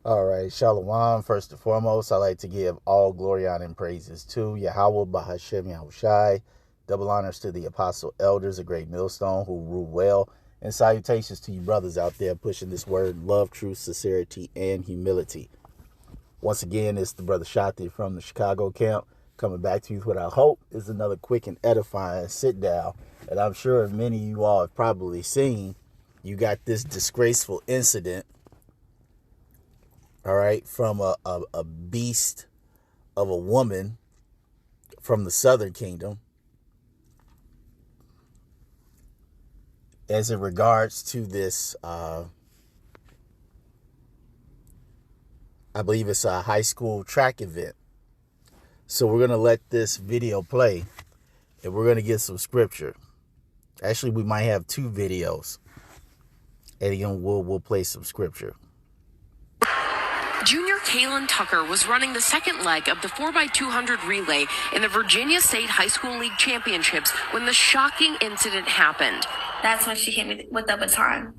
All right, Shalom. First and foremost, I like to give all glory, honor, and praises to Yahweh, Bahashem, Yahushai. Double honors to the apostle elders, a great millstone who rule well. And salutations to you brothers out there pushing this word, love, truth, sincerity, and humility. Once again, it's the brother Shati from the Chicago camp coming back to you with what I hope is another quick and edifying sit down. And I'm sure many of you all have probably seen, you got this disgraceful incident, all right, from a beast of a woman from the Southern Kingdom as it regards to this, I believe it's a high school track event. So we're going to let this video play and we're going to get some scripture. Actually, we might have two videos and again, we'll play some scripture. Junior Kaylin Tucker was running the second leg of the 4x200 relay in the Virginia State High School League Championships when the shocking incident happened. That's when she hit me with the baton.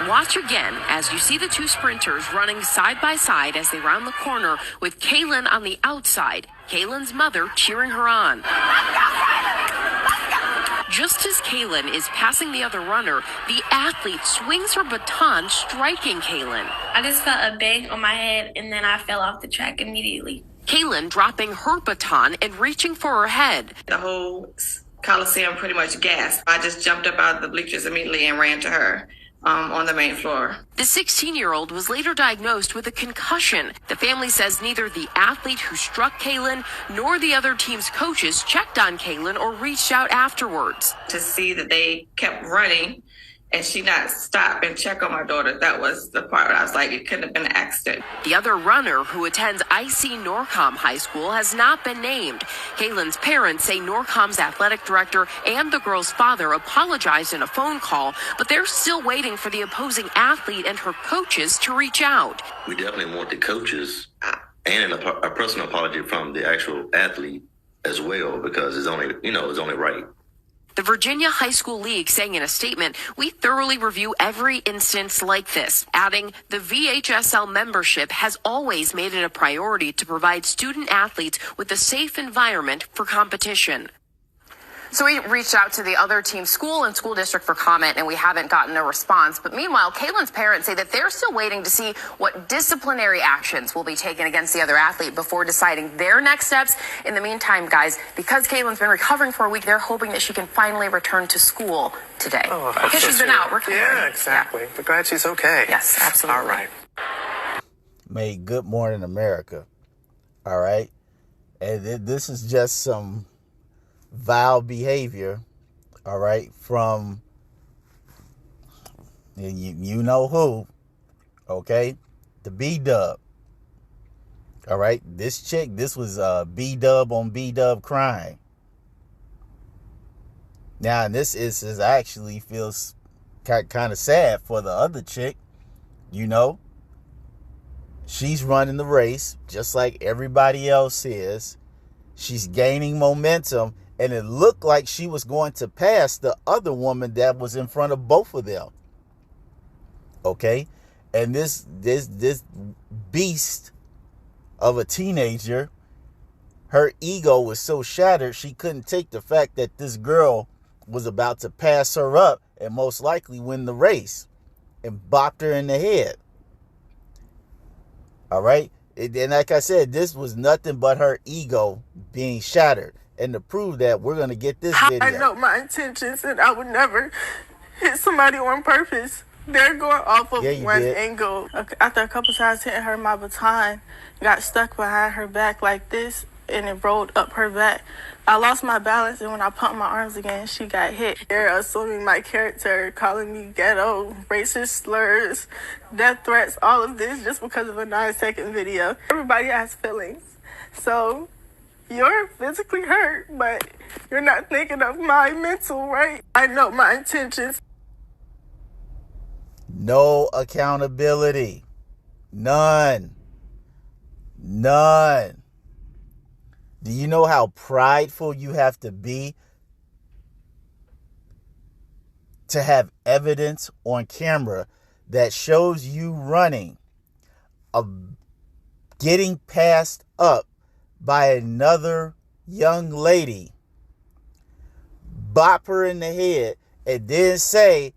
Watch again as you see the two sprinters running side by side as they round the corner with Kaylin on the outside, Kaylin's mother cheering her on. Just as Kaylin is passing the other runner, the athlete swings her baton, striking Kaylin. I just felt a bang on my head, and then I fell off the track immediately. Kaylin dropping her baton and reaching for her head. The whole Coliseum pretty much gasped. I just jumped up out of the bleachers immediately and ran to her on the main floor. The 16-year-old was later diagnosed with a concussion. The family says neither the athlete who struck Kaylin nor the other team's coaches checked on Kaylin or reached out afterwards. To see that they kept running and she not stop and check on my daughter, that was the part where I was like, it couldn't have been an accident. The other runner, who attends IC Norcom High School, has not been named. Kaylin's parents say Norcom's athletic director and the girl's father apologized in a phone call, but they're still waiting for the opposing athlete and her coaches to reach out. We definitely want the coaches and a personal apology from the actual athlete as well, because it's only right. The Virginia High School League saying in a statement, "We thoroughly review every instance like this," adding, "The VHSL membership has always made it a priority to provide student athletes with a safe environment for competition." So we reached out to the other team's school and school district for comment, and we haven't gotten a response. But meanwhile, Kaylin's parents say that they're still waiting to see what disciplinary actions will be taken against the other athlete before deciding their next steps. In the meantime, guys, because Kaylin's been recovering for a week, they're hoping that she can finally return to school today. Oh, because she's been out recovering. Yeah, exactly. But glad she's okay. Yes, absolutely. All right. Made Good Morning America. All right. And this is just some vile behavior, all right, from you know who, okay, the B-Dub, all right. This chick, this was B-Dub on B-Dub crime. Now, and this is actually feels kind of sad for the other chick, you know. She's running the race just like everybody else is. She's gaining momentum. And it looked like she was going to pass the other woman that was in front of both of them. Okay? And this beast of a teenager, her ego was so shattered, she couldn't take the fact that this girl was about to pass her up and most likely win the race, and bopped her in the head. All right? And like I said, this was nothing but her ego being shattered. And to prove that, we're going to get this video. I know my intentions, and I would never hit somebody on purpose. They're going off of one angle. After a couple times hitting her, my baton got stuck behind her back like this, and it rolled up her back. I lost my balance, and when I pumped my arms again, she got hit. They're assuming my character, calling me ghetto, racist slurs, death threats, all of this just because of a 9-second video. Everybody has feelings. So you're physically hurt, but you're not thinking of my mental, right? I know my intentions. No accountability. None. None. Do you know how prideful you have to be to have evidence on camera that shows you running of getting passed up by another young lady, bop her in the head, and then say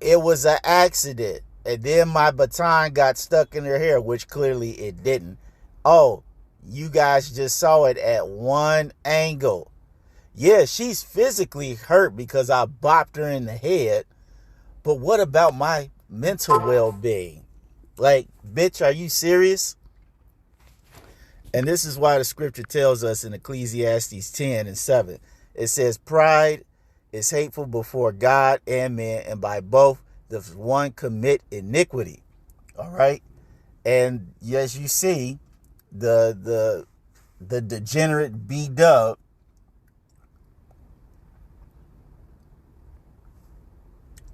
it was an accident, and then my baton got stuck in her hair, which clearly it didn't. Oh, you guys just saw it at one angle. Yeah, she's physically hurt because I bopped her in the head, but what about my mental well-being? Like, bitch, are you serious? And this is why the scripture tells us in Ecclesiastes 10:7, it says, pride is hateful before God and man, and by both does one commit iniquity. All right. And as you see, the degenerate B-Dub,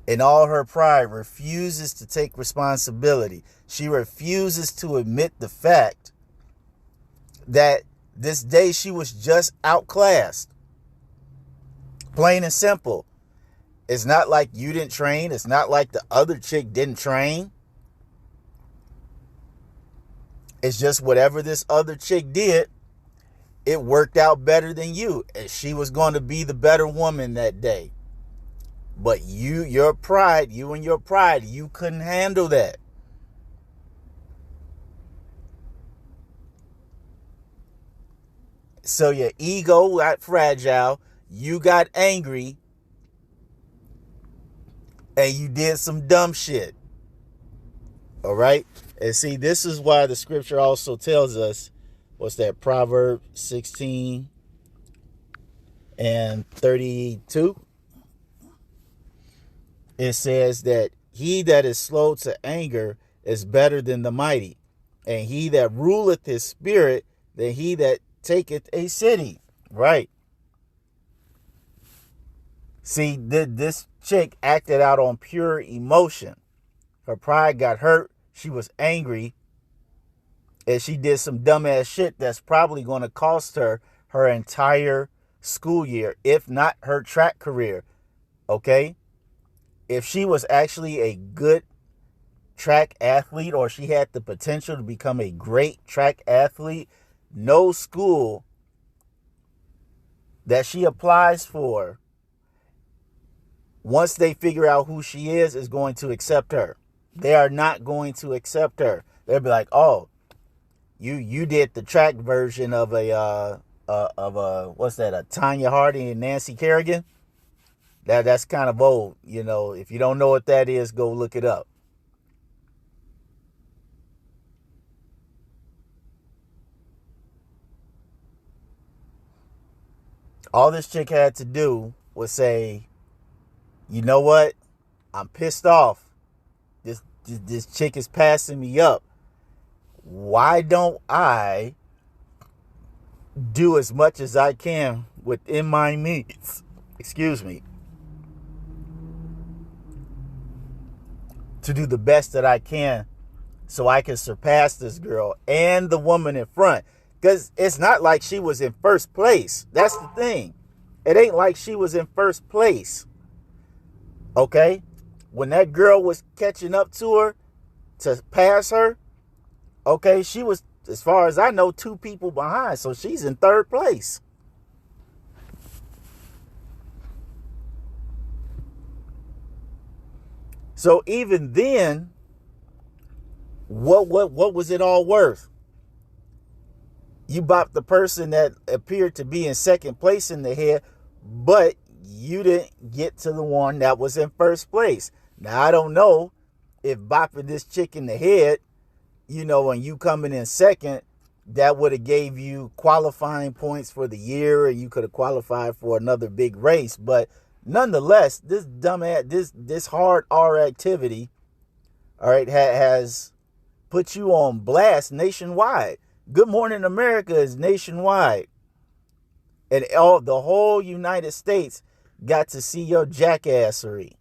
in all her pride, refuses to take responsibility. She refuses to admit the fact that this day she was just outclassed. Plain and simple. It's not like you didn't train. It's not like the other chick didn't train. It's just whatever this other chick did, it worked out better than you. And she was going to be the better woman that day. But you and your pride, you couldn't handle that. So your ego got fragile. You got angry. And you did some dumb shit. All right? And see, this is why the scripture also tells us, what's that, Proverbs 16:32? It says that he that is slow to anger is better than the mighty, and he that ruleth his spirit than he that taketh a city. Right. See, this chick acted out on pure emotion. Her pride got hurt. She was angry. And she did some dumbass shit that's probably going to cost her her entire school year, if not her track career. Okay? If she was actually a good track athlete, or she had the potential to become a great track athlete, no school that she applies for, once they figure out who she is going to accept her. They are not going to accept her. They'll be like, oh, you did the track version of a what's that, a Tanya Harding and Nancy Kerrigan? That's kind of old. You know, if you don't know what that is, go look it up. All this chick had to do was say, you know what? I'm pissed off. This chick is passing me up. Why don't I do as much as I can within my means? Excuse me. To do the best that I can so I can surpass this girl and the woman in front. Because it's not like she was in first place. That's the thing. It ain't like she was in first place. Okay? When that girl was catching up to her to pass her, okay, she was, as far as I know, 2 people behind. So she's in third place. So even then, what was it all worth? You bopped the person that appeared to be in second place in the head, but you didn't get to the one that was in first place. Now, I don't know if bopping this chick in the head, you know, and you coming in second, that would have gave you qualifying points for the year, and you could have qualified for another big race. But nonetheless, this dumbass, this hard R activity, all right, has put you on blast nationwide. Good Morning America is nationwide. And the whole United States got to see your jackassery.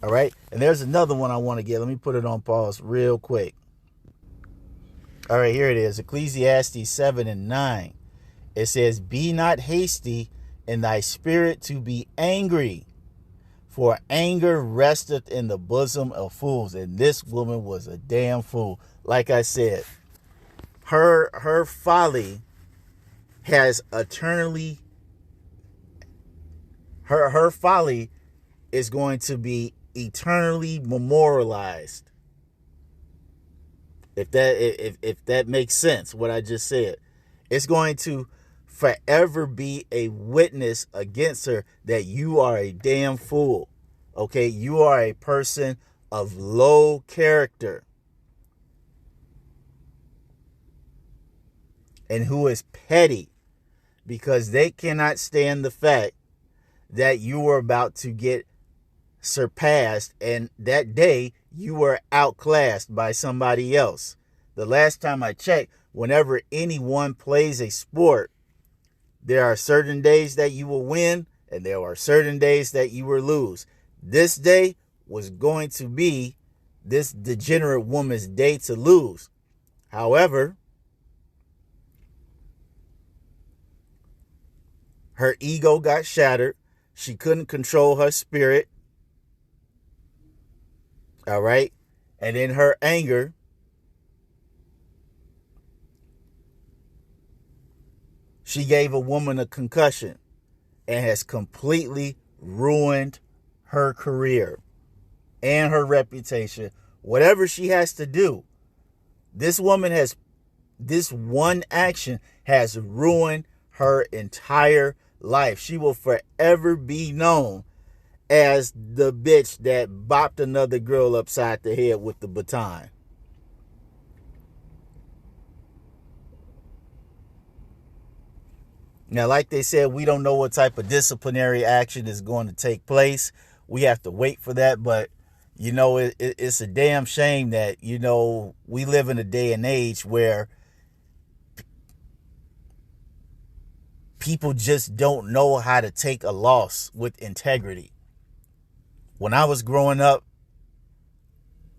All right. And there's another one I want to get. Let me put it on pause real quick. All right, here it is. Ecclesiastes 7:9. It says, be not hasty in thy spirit to be angry. For anger resteth in the bosom of fools. And this woman was a damn fool. Like I said, her folly has eternally, her folly is going to be eternally memorialized. If that makes sense, what I just said. It's going to forever be a witness against her that you are a damn fool. Okay, you are a person of low character and who is petty, because they cannot stand the fact that you were about to get surpassed, and that day you were outclassed by somebody else. The last time I checked, whenever anyone plays a sport, there are certain days that you will win and there are certain days that you will lose. This day was going to be this degenerate woman's day to lose. However, her ego got shattered. She couldn't control her spirit. All right. And in her anger, she gave a woman a concussion and has completely ruined her career and her reputation. Whatever she has to do, this woman has, this one action has ruined her entire life. She will forever be known as the bitch that bopped another girl upside the head with the baton. Now, like they said, we don't know what type of disciplinary action is going to take place. We have to wait for that. But, you know, it's a damn shame that, you know, we live in a day and age where people just don't know how to take a loss with integrity. When I was growing up,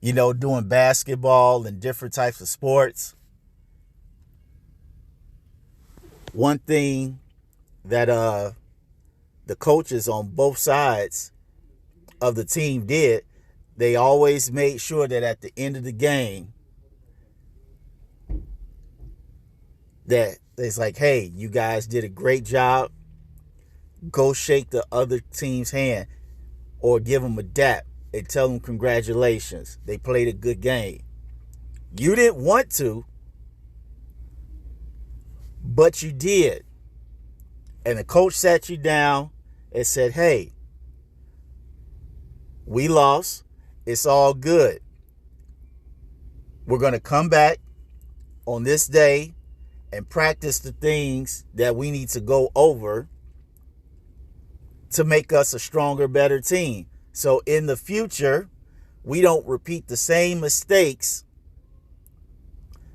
you know, doing basketball and different types of sports, one thing that the coaches on both sides of the team did, they always made sure that at the end of the game, that it's like, hey, you guys did a great job. Go shake the other team's hand or give them a dap and tell them congratulations. They played a good game. You didn't want to, but you did. And the coach sat you down and said, hey, we lost. It's all good. We're going to come back on this day and practice the things that we need to go over to make us a stronger, better team. So in the future, we don't repeat the same mistakes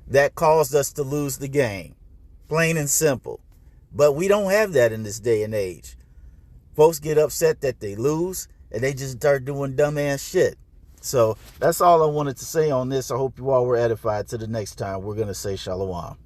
that caused us to lose the game. Plain and simple. But we don't have that in this day and age. Folks get upset that they lose and they just start doing dumbass shit. So that's all I wanted to say on this. I hope you all were edified. Till the next time, we're going to say shalom.